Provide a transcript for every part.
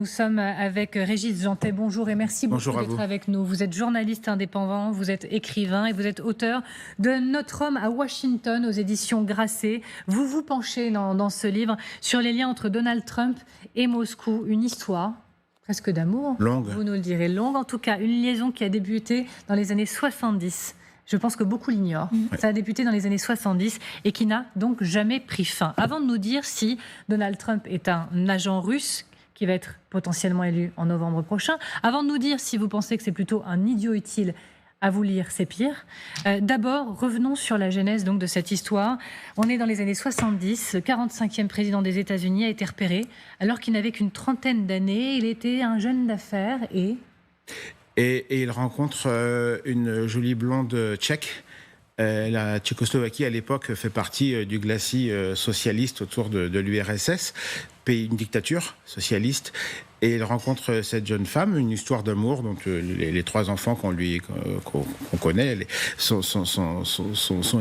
Nous sommes avec Régis Jantet. Bonjour et merci beaucoup d'être avec nous. Vous êtes journaliste indépendant, vous êtes écrivain et vous êtes auteur de Notre homme à Washington aux éditions Grasset. Vous vous penchez dans ce livre sur les liens entre Donald Trump et Moscou. Une histoire presque d'amour. Longue. Vous nous le direz. Longue en tout cas. Une liaison qui a débuté dans les années 70. Je pense que beaucoup l'ignorent. Ça a débuté dans les années 70 et qui n'a donc jamais pris fin. Avant de nous dire si Donald Trump est un agent russe qui va être potentiellement élu en novembre prochain. Avant de nous dire si vous pensez que c'est plutôt un idiot utile, à vous lire, c'est pire. D'abord, revenons sur la genèse donc, de cette histoire. On est dans les années 70. Le 45e président des États-Unis a été repéré alors qu'il n'avait qu'une trentaine d'années. Il était un jeune d'affaires et il rencontre une jolie blonde tchèque. La Tchécoslovaquie, à l'époque, fait partie du glacis socialiste autour de l'URSS, pays, une dictature socialiste. Et il rencontre cette jeune femme, une histoire d'amour dont les trois enfants qu'on connaît sont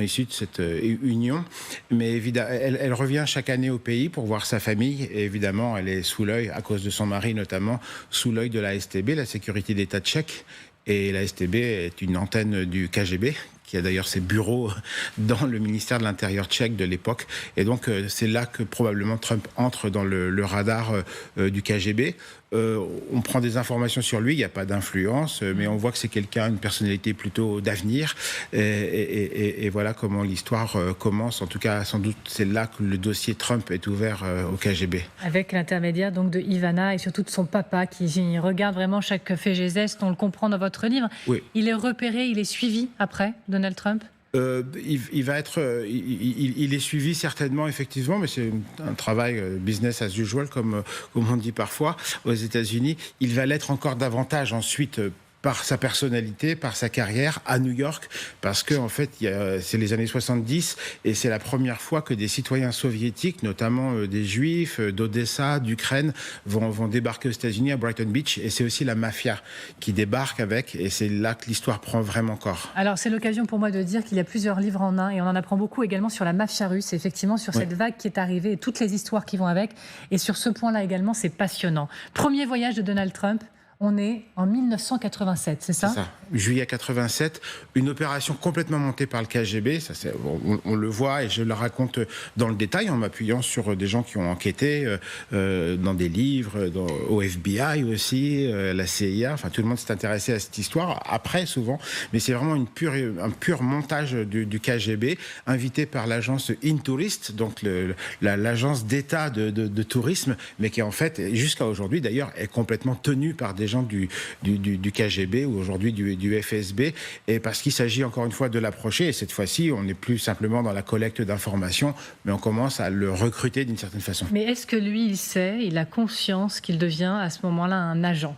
issus de cette union. Mais évidemment, elle revient chaque année au pays pour voir sa famille. Et évidemment, elle est sous l'œil, à cause de son mari notamment, sous l'œil de la STB, la sécurité d'État tchèque. Et la STB est une antenne du KGB, qui a d'ailleurs ses bureaux dans le ministère de l'Intérieur tchèque de l'époque. Et donc, c'est là que probablement Trump entre dans le radar du KGB. On prend des informations sur lui, il n'y a pas d'influence, mais on voit que c'est quelqu'un, une personnalité plutôt d'avenir. Et voilà comment l'histoire commence. En tout cas, sans doute, c'est là que le dossier Trump est ouvert au KGB. Avec l'intermédiaire donc de Ivana et surtout de son papa qui regarde vraiment chaque fait et geste. On le comprend dans votre livre. Oui. Il est repéré, il est suivi après Donald Trump. Il va être, il est suivi certainement, effectivement, mais c'est un travail business as usual, comme on dit parfois aux États-Unis. Il va l'être encore davantage ensuite. Par sa personnalité, par sa carrière à New York, parce que en fait, c'est les années 70 et c'est la première fois que des citoyens soviétiques, notamment des Juifs d'Odessa, d'Ukraine, vont débarquer aux États-Unis à Brighton Beach, et c'est aussi la mafia qui débarque avec, et c'est là que l'histoire prend vraiment corps. Alors c'est l'occasion pour moi de dire qu'il y a plusieurs livres en un, et on en apprend beaucoup également sur la mafia russe, effectivement sur cette vague qui est arrivée et toutes les histoires qui vont avec, et sur ce point-là également, c'est passionnant. Premier voyage de Donald Trump. On est en 1987, c'est ça ? C'est ça, juillet 87, une opération complètement montée par le KGB, ça, on le voit et je le raconte dans le détail en m'appuyant sur des gens qui ont enquêté dans des livres, au FBI aussi, la CIA, enfin tout le monde s'est intéressé à cette histoire, après souvent, mais c'est vraiment un pur montage du KGB, invité par l'agence Intourist, donc l'agence d'État de tourisme, mais qui en fait, jusqu'à aujourd'hui d'ailleurs, est complètement tenue par des gens du KGB ou aujourd'hui du FSB, et parce qu'il s'agit encore une fois de l'approcher, et cette fois-ci on n'est plus simplement dans la collecte d'informations, mais on commence à le recruter d'une certaine façon. Mais est-ce que lui il sait, il a conscience qu'il devient à ce moment-là un agent ?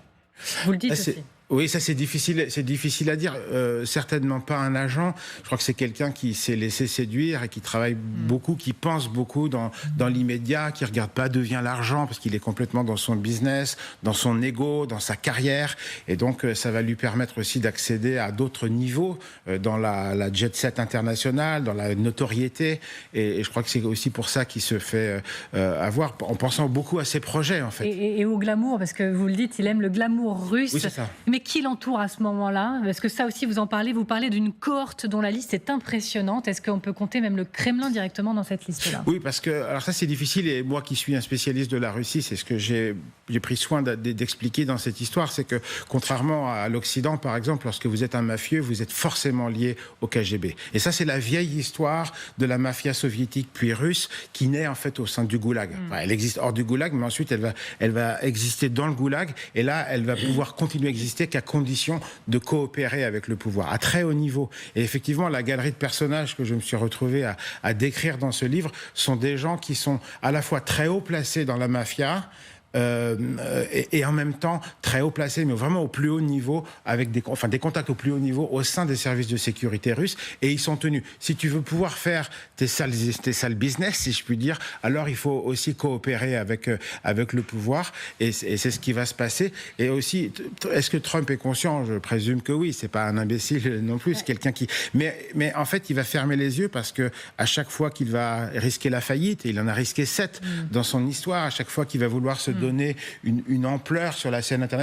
Vous le dites aussi. Oui, ça c'est difficile à dire. Certainement pas un agent. Je crois que c'est quelqu'un qui s'est laissé séduire et qui travaille beaucoup, qui pense beaucoup dans l'immédiat, qui regarde pas d'où vient l'argent parce qu'il est complètement dans son business, dans son ego, dans sa carrière. Et donc ça va lui permettre aussi d'accéder à d'autres niveaux dans la jet set internationale, dans la notoriété. Et je crois que c'est aussi pour ça qu'il se fait avoir, en pensant beaucoup à ses projets en fait. Et au glamour, parce que vous le dites, il aime le glamour russe. Oui, c'est ça. Mais qui l'entoure à ce moment-là ? Parce que ça aussi, vous parlez d'une cohorte dont la liste est impressionnante. Est-ce qu'on peut compter même le Kremlin directement dans cette liste-là ? Oui, parce que, alors ça c'est difficile, et moi qui suis un spécialiste de la Russie, c'est ce que j'ai pris soin d'expliquer dans cette histoire, c'est que contrairement à l'Occident, par exemple, lorsque vous êtes un mafieux, vous êtes forcément lié au KGB. Et ça c'est la vieille histoire de la mafia soviétique puis russe qui naît en fait au sein du goulag. Enfin, elle existe hors du goulag, mais ensuite elle va exister dans le goulag, et là elle va pouvoir continuer à exister qu'à condition de coopérer avec le pouvoir, à très haut niveau. Et effectivement, la galerie de personnages que je me suis retrouvé à décrire dans ce livre sont des gens qui sont à la fois très haut placés dans la mafia, et en même temps très haut placés, mais vraiment au plus haut niveau, avec des contacts au plus haut niveau au sein des services de sécurité russes, et ils sont tenus. Si tu veux pouvoir faire tes sales business, si je puis dire, alors il faut aussi coopérer avec le pouvoir, et c'est ce qui va se passer. Et aussi, est-ce que Trump est conscient? Je présume que oui, c'est pas un imbécile non plus, c'est quelqu'un qui... Mais en fait, il va fermer les yeux parce que à chaque fois qu'il va risquer la faillite, et il en a risqué 7 dans son histoire, à chaque fois qu'il va vouloir se donner une ampleur sur la scène internationale,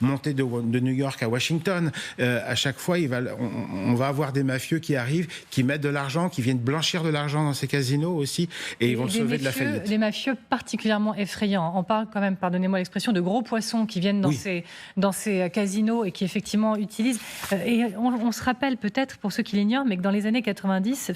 monter de New York à Washington, à chaque fois, on va avoir des mafieux qui arrivent, qui mettent de l'argent, qui viennent blanchir de l'argent dans ces casinos aussi, et ils vont le sauver de la faillite. Les mafieux particulièrement effrayants. On parle quand même, pardonnez-moi l'expression, de gros poissons qui viennent dans ces casinos et qui effectivement utilisent... Et on se rappelle peut-être, pour ceux qui l'ignorent, mais que dans les années 90...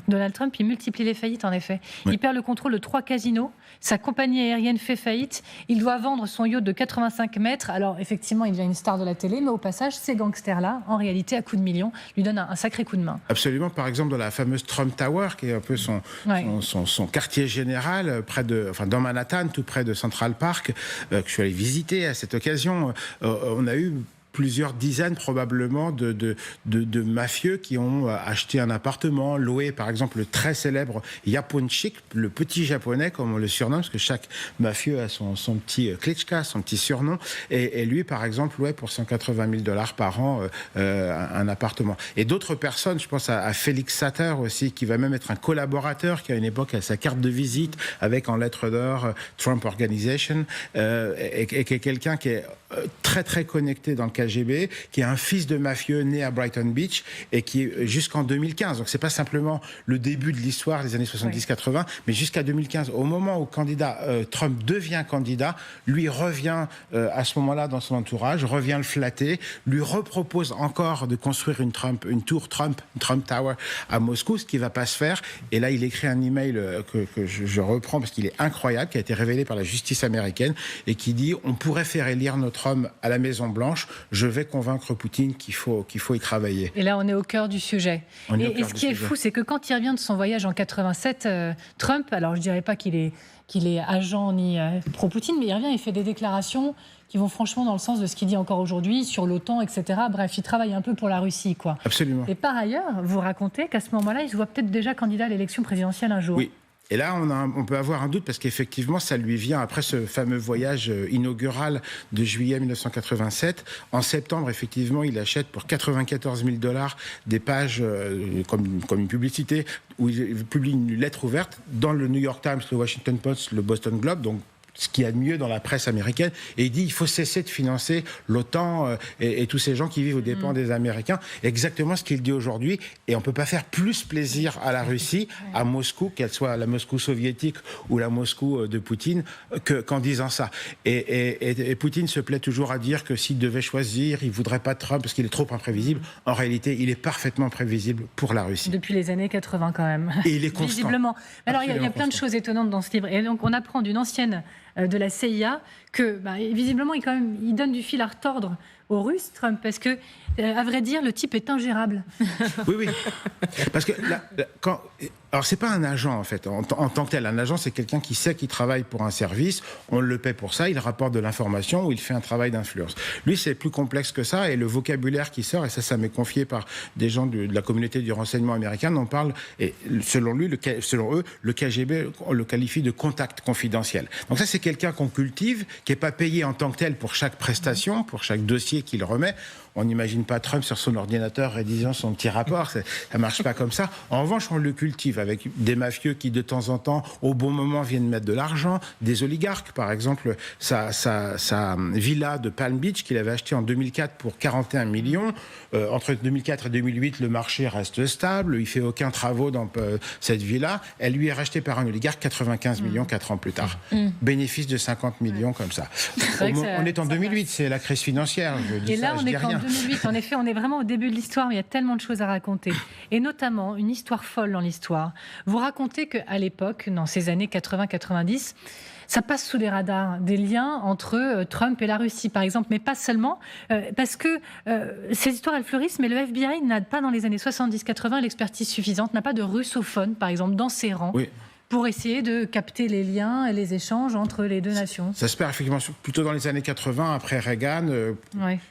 Donald Trump, il multiplie les faillites, en effet. Oui. Il perd le contrôle de 3 casinos. Sa compagnie aérienne fait faillite. Il doit vendre son yacht de 85 mètres. Alors, effectivement, il devient une star de la télé, mais au passage, ces gangsters-là, en réalité, à coups de millions, lui donnent un sacré coup de main. Absolument. Par exemple, dans la fameuse Trump Tower, qui est un peu son quartier général, dans Manhattan, tout près de Central Park, que je suis allé visiter à cette occasion, on a eu plusieurs dizaines probablement de mafieux qui ont acheté un appartement, loué par exemple le très célèbre Japonchik, le petit japonais comme on le surnomme, parce que chaque mafieux a son petit klitschka, son petit surnom, et lui par exemple louait pour $180 000 par an un appartement. Et d'autres personnes, je pense à Félix Satter aussi, qui va même être un collaborateur, qui à une époque a sa carte de visite avec en lettres d'or Trump Organization, et qui est quelqu'un qui est très très connecté dans le KGB, qui est un fils de mafieux né à Brighton Beach et qui est jusqu'en 2015. Donc c'est pas simplement le début de l'histoire des années 70-80, mais jusqu'à 2015, au moment où Trump devient candidat, lui revient à ce moment-là dans son entourage, revient le flatter, lui repropose encore de construire une tour Trump Tower à Moscou, ce qui va pas se faire. Et là, il écrit un email que je reprends parce qu'il est incroyable, qui a été révélé par la justice américaine et qui dit: on pourrait faire élire notre homme à la Maison Blanche. Je vais convaincre Poutine qu'il faut y travailler. Et là, on est au cœur du sujet. Et ce qui est fou, c'est que quand il revient de son voyage en 87, Trump, alors je ne dirais pas qu'il est agent ni pro-Poutine, mais il revient, il fait des déclarations qui vont franchement dans le sens de ce qu'il dit encore aujourd'hui sur l'OTAN, etc. Bref, il travaille un peu pour la Russie, quoi. Absolument. Et par ailleurs, vous racontez qu'à ce moment-là, il se voit peut-être déjà candidat à l'élection présidentielle un jour. Oui. Et là, on peut avoir un doute parce qu'effectivement, ça lui vient après ce fameux voyage inaugural de juillet 1987. En septembre, effectivement, il achète pour $94 000 des pages comme une publicité où il publie une lettre ouverte dans le New York Times, le Washington Post, le Boston Globe, donc ce qu'il y a de mieux dans la presse américaine, et il dit il faut cesser de financer l'OTAN et tous ces gens qui vivent aux dépens des Américains. Exactement ce qu'il dit aujourd'hui, et on ne peut pas faire plus plaisir à la Russie, à Moscou, qu'elle soit la Moscou soviétique ou la Moscou de Poutine, qu'en disant ça. Et Poutine se plaît toujours à dire que s'il devait choisir, il ne voudrait pas Trump parce qu'il est trop imprévisible. En réalité, il est parfaitement prévisible pour la Russie. Depuis les années 80 quand même. Et il est constant. Visiblement. Alors il y a plein de choses étonnantes dans ce livre. Et donc on apprend d'une ancienne de la CIA que visiblement il donne du fil à retordre aux Russes, Trump, parce que à vrai dire le type est ingérable. Oui. Parce que alors c'est pas un agent en fait en tant que tel. Un agent, c'est quelqu'un qui sait qu'il travaille pour un service, on le paie pour ça, il rapporte de l'information ou il fait un travail d'influence. Lui, c'est plus complexe que ça, et le vocabulaire qui sort, et ça m'est confié par des gens de la communauté du renseignement américain, on parle, et selon eux, le KGB le qualifie de contact confidentiel. Donc ça, c'est quelqu'un qu'on cultive, qui n'est pas payé en tant que tel pour chaque prestation, pour chaque dossier qu'il remet. On n'imagine pas Trump sur son ordinateur rédigeant son petit rapport, ça marche pas comme ça. En revanche, on le cultive avec des mafieux qui, de temps en temps, au bon moment, viennent mettre de l'argent, des oligarques, par exemple, sa villa de Palm Beach qu'il avait achetée en 2004 pour 41 millions. Entre 2004 et 2008, le marché reste stable, il fait aucun travaux dans cette villa. Elle lui est rachetée par un oligarque 95 millions 4 ans plus tard. Bénéfice de 50 millions comme ça. On est en 2008, c'est la crise financière. Et là, on est en 2008. En effet, on est vraiment au début de l'histoire, mais il y a tellement de choses à raconter. Et notamment, une histoire folle dans l'histoire. Vous racontez qu'à l'époque, dans ces années 80-90, ça passe sous les radars, des liens entre Trump et la Russie, par exemple, mais pas seulement, parce que ces histoires, elles fleurissent, mais le FBI n'a pas, dans les années 70-80, l'expertise suffisante, n'a pas de russophone, par exemple, dans ses rangs. Oui. pour essayer de capter les liens et les échanges entre les deux nations. Ça se perd effectivement plutôt dans les années 80, après Reagan,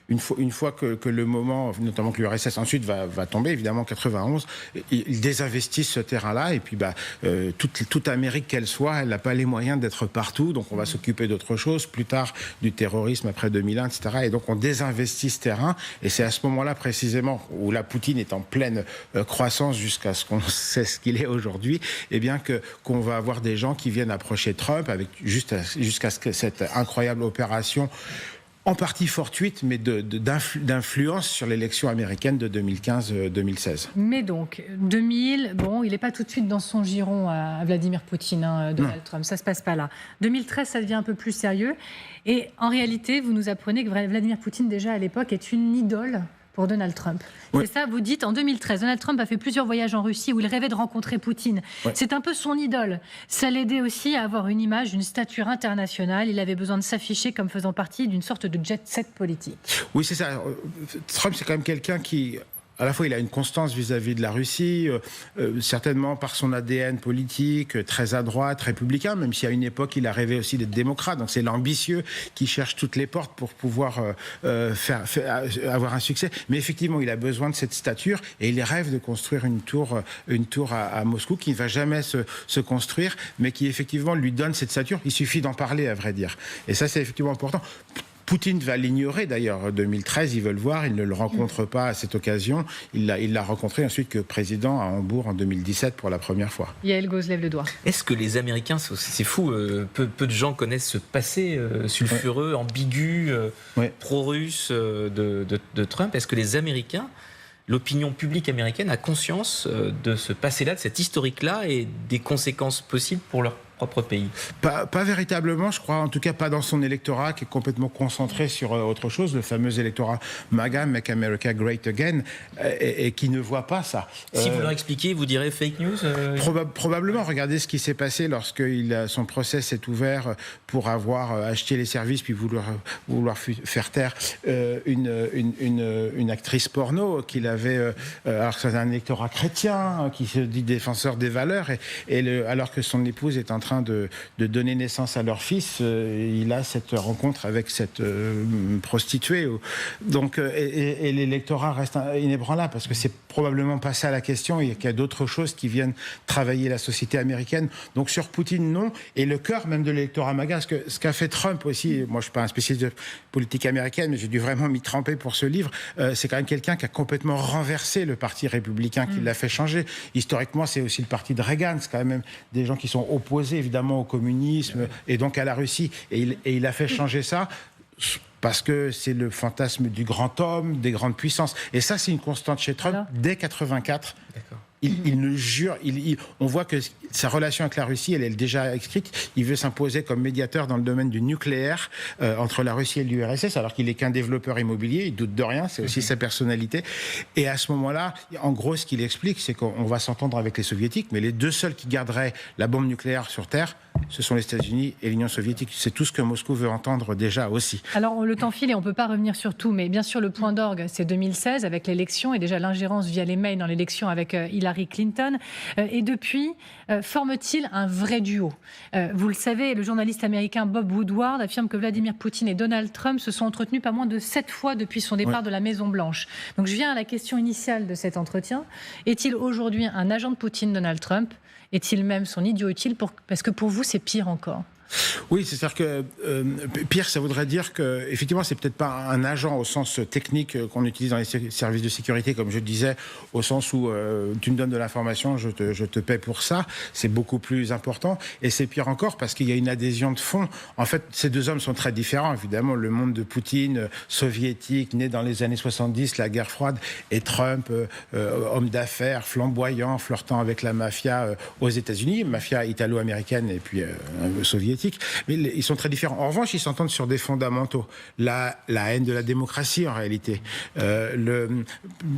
une fois que le moment, notamment que l'URSS ensuite va tomber, évidemment en 91, ils désinvestissent ce terrain-là, et puis toute Amérique qu'elle soit, elle n'a pas les moyens d'être partout, donc on va s'occuper d'autre chose, plus tard du terrorisme après 2001, etc. Et donc on désinvestit ce terrain, et c'est à ce moment-là précisément où la Poutine est en pleine croissance jusqu'à ce qu'on sait ce qu'il est aujourd'hui, et bien qu'on va avoir des gens qui viennent approcher Trump avec jusqu'à ce que cette incroyable opération, en partie fortuite, mais d'influence sur l'élection américaine de 2015-2016. Mais donc, 2000, il n'est pas tout de suite dans son giron à Vladimir Poutine, Donald Trump, ça ne se passe pas là. 2013, ça devient un peu plus sérieux. Et en réalité, vous nous apprenez que Vladimir Poutine, déjà à l'époque, est une idole pour Donald Trump. Oui. C'est ça, vous dites, en 2013, Donald Trump a fait plusieurs voyages en Russie où il rêvait de rencontrer Poutine. Oui. C'est un peu son idole. Ça l'aidait aussi à avoir une image, une stature internationale. Il avait besoin de s'afficher comme faisant partie d'une sorte de jet-set politique. Oui, c'est ça. Trump, c'est quand même quelqu'un qui... À la fois, il a une constance vis-à-vis de la Russie, certainement par son ADN politique, très à droite, républicain, même si à une époque, il a rêvé aussi d'être démocrate. Donc c'est l'ambitieux qui cherche toutes les portes pour pouvoir avoir un succès. Mais effectivement, il a besoin de cette stature et il rêve de construire une tour à Moscou qui ne va jamais se construire, mais qui effectivement lui donne cette stature. Il suffit d'en parler, à vrai dire. Et ça, c'est effectivement important. Poutine va l'ignorer d'ailleurs. En 2013, ils veulent le voir, il ne le rencontre pas à cette occasion. Il l'a rencontré ensuite que président à Hambourg en 2017 pour la première fois. Yael Gauze lève le doigt. Est-ce que les Américains, c'est fou, peu de gens connaissent ce passé sulfureux, ambigu, pro-russe de Trump. Est-ce que les Américains, l'opinion publique américaine a conscience de ce passé-là, de cet historique-là et des conséquences possibles pour leur propre pays? Pas véritablement, je crois, en tout cas pas dans son électorat qui est complètement concentré sur autre chose, le fameux électorat MAGA, Make America Great Again, et qui ne voit pas ça. Si vous leur expliquez, vous direz fake news Probablement, regardez ce qui s'est passé lorsque son procès s'est ouvert pour avoir acheté les services puis vouloir faire taire une actrice porno qu'il avait, alors que c'est un électorat chrétien qui se dit défenseur des valeurs, alors que son épouse est en train de donner naissance à leur fils, il a cette rencontre avec cette prostituée. Donc, et l'électorat reste inébranlable parce que c'est probablement pas ça la question, il y a d'autres choses qui viennent travailler la société américaine. Donc sur Poutine, non. Et le cœur même de l'électorat MAGA, ce qu'a fait Trump aussi, moi je suis pas un spécialiste de politique américaine, mais j'ai dû vraiment m'y tremper pour ce livre, c'est quand même quelqu'un qui a complètement renversé le parti républicain, qui l'a fait changer. Historiquement, c'est aussi le parti de Reagan, c'est quand même des gens qui sont opposés évidemment au communisme et donc à la Russie. Et il a fait changer ça parce que c'est le fantasme du grand homme, des grandes puissances. Et ça, c'est une constante chez Trump. Alors, dès 84, il ne jure... on voit que sa relation avec la Russie, elle est déjà écrite. Il veut s'imposer comme médiateur dans le domaine du nucléaire entre la Russie et l'URSS, alors qu'il n'est qu'un développeur immobilier. Il doute de rien, c'est aussi sa personnalité. Et à ce moment-là, en gros, ce qu'il explique, c'est qu'on va s'entendre avec les Soviétiques, mais les deux seuls qui garderaient la bombe nucléaire sur Terre, ce sont les États-Unis et l'Union soviétique. C'est tout ce que Moscou veut entendre déjà aussi. Alors, le temps file et on ne peut pas revenir sur tout, mais bien sûr, le point d'orgue, c'est 2016 avec l'élection et déjà l'ingérence via les mails dans l'élection avec Hillary Clinton. Et depuis, forme-t-il un vrai duo? Vous le savez, le journaliste américain Bob Woodward affirme que Vladimir Poutine et Donald Trump se sont entretenus pas moins de 7 fois depuis son départ de la Maison-Blanche. Donc je viens à la question initiale de cet entretien. Est-il aujourd'hui un agent de Poutine, Donald Trump? Est-il même son idiot utile parce que pour vous, c'est pire encore? Oui, c'est-à-dire que pire, ça voudrait dire que effectivement, c'est peut-être pas un agent au sens technique qu'on utilise dans les services de sécurité, comme je disais, au sens où tu me donnes de l'information, je te paie pour ça. C'est beaucoup plus important. Et c'est pire encore parce qu'il y a une adhésion de fond. En fait, ces deux hommes sont très différents. Évidemment, le monde de Poutine, soviétique, né dans les années 70, la guerre froide, et Trump, homme d'affaires, flamboyant, flirtant avec la mafia aux États-Unis, mafia italo-américaine et puis soviétique. politique, mais ils sont très différents. En revanche, ils s'entendent sur des fondamentaux. La haine de la démocratie, en réalité.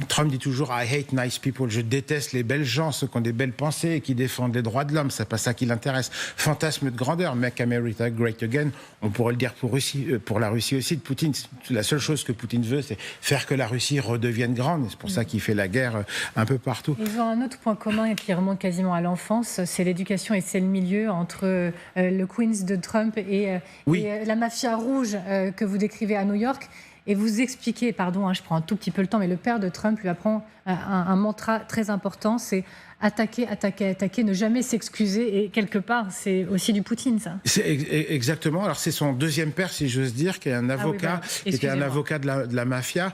Trump dit toujours « I hate nice people ». Je déteste les belles gens, ceux qui ont des belles pensées et qui défendent les droits de l'homme. C'est pas ça qui l'intéresse. Fantasme de grandeur, « Make America Great Again ». On pourrait le dire pour la Russie aussi, de Poutine. La seule chose que Poutine veut, c'est faire que la Russie redevienne grande. C'est pour ça qu'il fait la guerre un peu partout. Ils ont un autre point commun qui remonte quasiment à l'enfance, c'est l'éducation et c'est le milieu entre le Queens de Trump et la mafia rouge que vous décrivez à New York. Et vous expliquez, pardon, je prends un tout petit peu le temps, mais le père de Trump lui apprend un mantra très important, c'est attaquer, attaquer, attaquer, ne jamais s'excuser. Et quelque part, c'est aussi du Poutine, ça. C'est exactement. Alors, c'est son deuxième père, si j'ose dire, qui est un avocat, qui était un avocat de la mafia,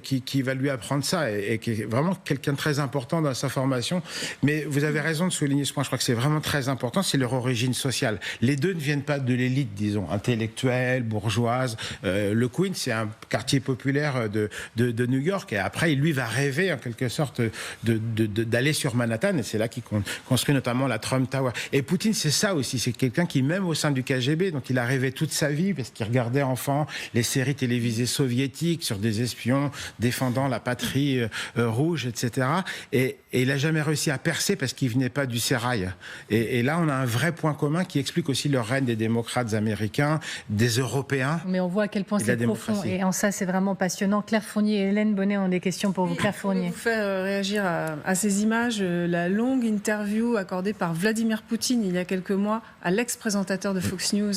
qui va lui apprendre ça, et qui est vraiment quelqu'un de très important dans sa formation. Mais vous avez raison de souligner ce point. Je crois que c'est vraiment très important. C'est leur origine sociale. Les deux ne viennent pas de l'élite, disons, intellectuelle, bourgeoise. Le Queens, c'est un quartier populaire de New York. Et après, lui va rêver, en quelque sorte, d'aller sur Manhattan. Et c'est là qu'il construit notamment la Trump Tower. Et Poutine, c'est ça aussi. C'est quelqu'un qui, même au sein du KGB, donc il a rêvé toute sa vie, parce qu'il regardait enfant les séries télévisées soviétiques sur des espions défendant la patrie rouge, etc. Et il n'a jamais réussi à percer parce qu'il venait pas du sérail. Et là, on a un vrai point commun qui explique aussi le règne des démocrates américains, des Européens. Mais on voit à quel point c'est profond. Et en ça, c'est vraiment passionnant. Claire Fournier et Hélène Bonnet ont des questions pour vous. Claire Fournier. Je vais vous faire réagir à ces images. La longue interview accordée par Vladimir Poutine il y a quelques mois à l'ex-présentateur de Fox News,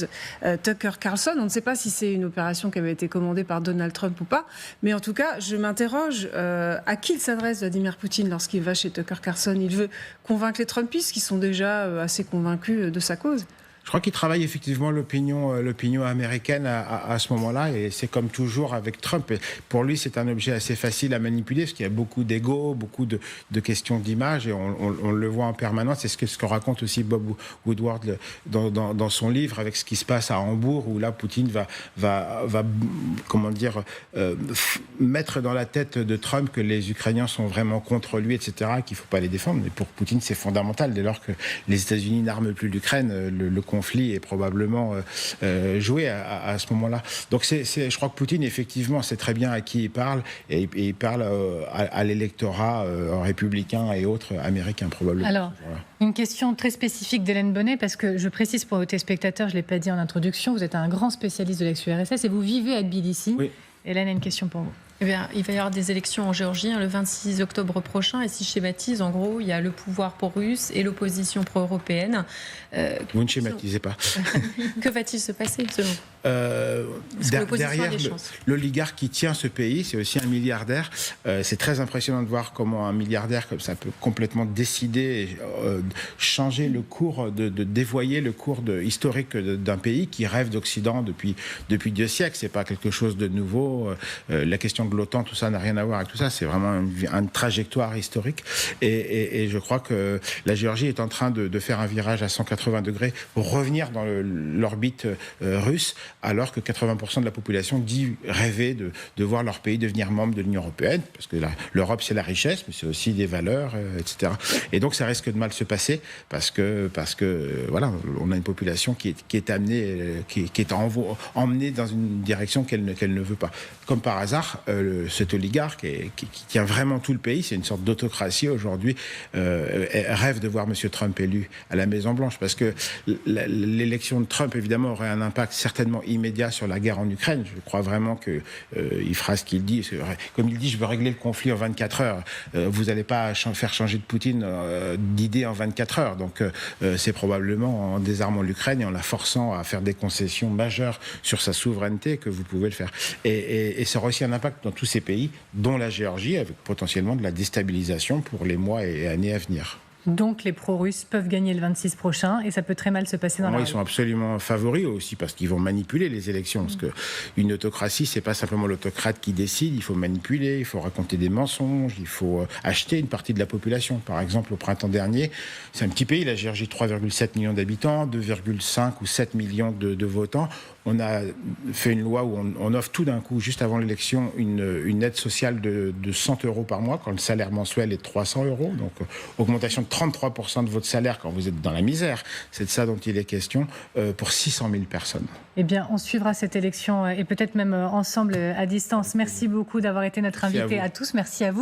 Tucker Carlson. On ne sait pas si c'est une opération qui avait été commandée par Donald Trump ou pas. Mais en tout cas, je m'interroge à qui il s'adresse Vladimir Poutine lorsqu'il va chez Tucker Carlson. Il veut convaincre les Trumpistes qui sont déjà assez convaincus de sa cause. Je crois qu'il travaille effectivement l'opinion américaine à ce moment-là, et c'est comme toujours avec Trump. Et pour lui, c'est un objet assez facile à manipuler, parce qu'il y a beaucoup d'ego, beaucoup de questions d'image, et on le voit en permanence. C'est ce que raconte aussi Bob Woodward dans son livre, avec ce qui se passe à Hambourg, où là, Poutine va comment dire, mettre dans la tête de Trump que les Ukrainiens sont vraiment contre lui, etc., qu'il ne faut pas les défendre. Mais pour Poutine, c'est fondamental. Dès lors que les États-Unis n'arment plus l'Ukraine, le conflit est probablement joué à ce moment-là. Donc je crois que Poutine, effectivement, sait très bien à qui il parle, et il parle à l'électorat républicain et autres américains, probablement. Alors, une question très spécifique d'Hélène Bonnet, parce que je précise pour vos téléspectateurs, je ne l'ai pas dit en introduction, vous êtes un grand spécialiste de l'ex-URSS et vous vivez à Tbilissi. Oui. Hélène a une question pour vous. Eh bien, il va y avoir des élections en Géorgie le 26 octobre prochain. Et si je schématise, en gros, il y a le pouvoir pro-russe et l'opposition pro-européenne. Vous ne schématisez pas. Que va-t-il se passer, selon vous? Derrière l'oligarque qui tient ce pays, c'est aussi un milliardaire. C'est très impressionnant de voir comment un milliardaire comme ça peut complètement décider, changer le cours, de dévoyer le cours historique d'un pays qui rêve d'Occident depuis 2 siècles. C'est pas quelque chose de nouveau. La question de l'OTAN, tout ça n'a rien à voir avec tout ça. C'est vraiment une trajectoire historique. Et je crois que la Géorgie est en train de faire un virage à 180 degrés pour revenir dans l'orbite russe, alors que 80% de la population dit rêver de voir leur pays devenir membre de l'Union européenne, parce que l'Europe, c'est la richesse, mais c'est aussi des valeurs, etc. Et donc, ça risque de mal se passer, parce que voilà, on a une population qui est amenée, qui est emmenée dans une direction qu'elle ne veut pas. Comme par hasard, cet oligarque qui tient vraiment tout le pays, c'est une sorte d'autocratie aujourd'hui, rêve de voir M. Trump élu à la Maison-Blanche, parce que l'élection de Trump, évidemment, aurait un impact certainement immédiat sur la guerre en Ukraine. Je crois vraiment qu'il fera ce qu'il dit. Comme il dit, je veux régler le conflit en 24 heures. Vous n'allez pas faire changer de Poutine d'idée en 24 heures. Donc, c'est probablement en désarmant l'Ukraine et en la forçant à faire des concessions majeures sur sa souveraineté que vous pouvez le faire. Et ça aura aussi un impact dans tous ces pays, dont la Géorgie, avec potentiellement de la déstabilisation pour les mois et années à venir. Donc les pro-russes peuvent gagner le 26 prochain et ça peut très mal se passer dans la rue. Ils sont absolument favoris aussi parce qu'ils vont manipuler les élections. Parce qu'une autocratie, c'est pas simplement l'autocrate qui décide, il faut manipuler, il faut raconter des mensonges, il faut acheter une partie de la population. Par exemple, au printemps dernier, c'est un petit pays, la Géorgie, 3,7 millions d'habitants, 2,5 ou 7 millions de votants. on a fait une loi où on offre tout d'un coup, juste avant l'élection, une aide sociale de 100 € par mois quand le salaire mensuel est de 300 €. Donc, augmentation de 33% de votre salaire quand vous êtes dans la misère. C'est de ça dont il est question pour 600 000 personnes. Eh bien, on suivra cette élection et peut-être même ensemble à distance. Merci beaucoup d'avoir été notre invité à tous. Merci à vous.